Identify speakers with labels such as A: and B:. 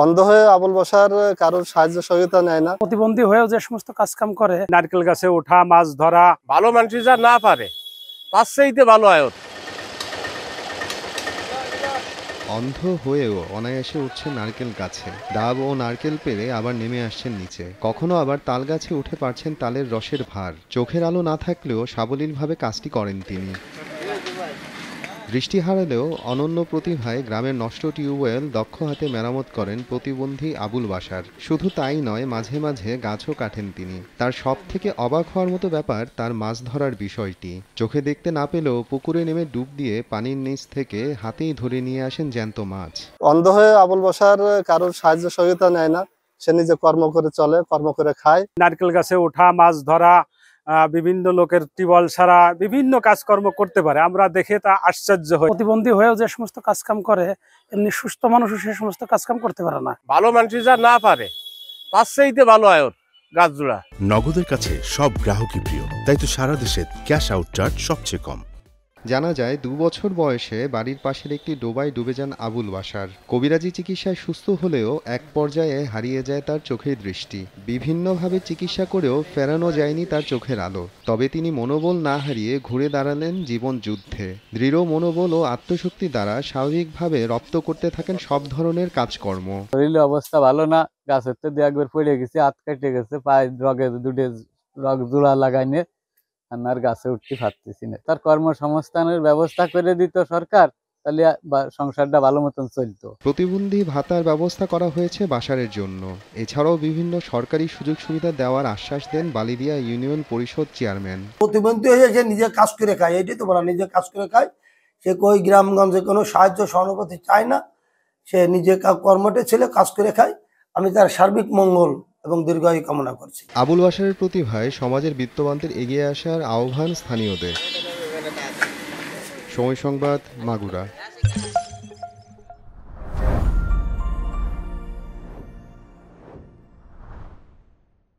A: অন্ধ হয়ে আবুল বাশার কারোর সাহায্য সহযোগিতা নেয় না।
B: প্রতিবন্ধী হয়েও যে সমস্ত কাজ কাম করে,
C: নারকেল গাছে ওঠা, মাছ ধরা, ভালো মানুষ যা না পারে তার চাইতে ভালো আয়ত।
D: অন্ধ হয়েও অনায়াসে উঠছে নারকেল গাছে, ডাব ও নারকেল পেরে আবার নেমে আসছেন নিচে। কখনো আবার তাল গাছে উঠে পারছেন তালের রসের ভার। চোখের আলো না থাকলেও সাবলীলভাবে কাজটি করেন তিনি। দৃষ্টি হারালেও অনন্য প্রতিভায় গ্রামের নষ্ট টিউবওয়েল দক্ষ হাতে মেরামত করেন প্রতিবন্ধী আবুল বাশার। শুধু তাই নয়, মাঝে মাঝে গাছও কাটেন তিনি। তার সব থেকে অবাক হওয়ার মতো ব্যাপার তার মাছ ধরার বিষয়টি। চোখে দেখতে না পেলেও পুকুরে নেমে ডুব দিয়ে পানির নিচ থেকে হাতেই ধরে নিয়ে আসেন জ্যান্ত মাছ।
A: অন্ধ হয়ে আবুল বাশার কারোর সাহায্য সহযোগিতা নেয় না। সে নিজে কর্ম করে চলে, কর্ম করে খায়।
C: নারকেল গাছে ওঠা, মাছ ধরা, বিভিন্ন লোকের টিউবওয়েল ছাড়া বিভিন্ন কাজকর্ম করতে পারে। আমরা দেখে তা আশ্চর্য হই।
B: প্রতিবন্ধী হয়েও যে সমস্ত কাজ কাম করে, এমনি সুস্থ মানুষও সে সমস্ত কাজ কাম করতে পারে না।
C: ভালো মানুষ যা না পারে তার চাইতে ভালো আয়ত গাছ জোড়া।
E: নগদের কাছে সব গ্রাহকই প্রিয়, তাই তো সারা দেশে ক্যাশ আউট চার্জ সবচেয়ে কম।
D: জানা যায় 2 বছর বয়সে বাড়ির পাশের একটি ডোবায় ডুবে যান আবুল বাশার। কবিরাজি চিকিৎসায় সুস্থ হলেও এক পর্যায়ে হারিয়ে যায় তার চোখের দৃষ্টি। বিভিন্নভাবে চিকিৎসা করেও ফেরানো যায়নি তার চোখের আলো। তবে তিনি মনোবল না হারিয়ে ঘুরে দাঁড়ালেন জীবন যুদ্ধে। দৃঢ় মনোবল ও আত্মশক্তি দ্বারা স্বাভাবিকভাবে রপ্ত করতে থাকেন সব ধরনের কাজকর্ম।
F: শরীরের অবস্থা ভালো না, গাছের তো একবার পড়ে গেছে, হাত কেটে গেছে, পায়ে রগে দুটো রগ জোড়া লাগাইনে আর গাছে উঠতে পারতেছি না। তার কর্মসংস্থানের ব্যবস্থা করে দিত সরকার, তাহলে সংসারটা ভালো মতন চলতো।
D: প্রতিবন্ধী ভাতার ব্যবস্থা করা হয়েছে বাশারের জন্য। এছাড়াও বিভিন্ন সরকারি সুযোগ সুবিধা দেওয়ার আশ্বাস দেন বালিদিয়া ইউনিয়ন পরিষদ চেয়ারম্যান।
G: প্রতিবন্ধী হয়ে যে নিজে কাজ করে খায়, এটাই তো বলা, নিজে কাজ করে খায়। সে কই গ্রামগঞ্জে কোনো সাহায্য সহানুভূতি চায় না। সে নিজে কর্মটে ছেলে, কাজ করে খায়। আমি তার সার্বিক মঙ্গল এবং দীর্ঘায়ু কামনা করছি।
D: আবুল বাশারের প্রতিভায় সমাজের বিত্তবানদের এগিয়ে আসার আহ্বান স্থানীয়দের। সময় সংবাদ, মাগুরা।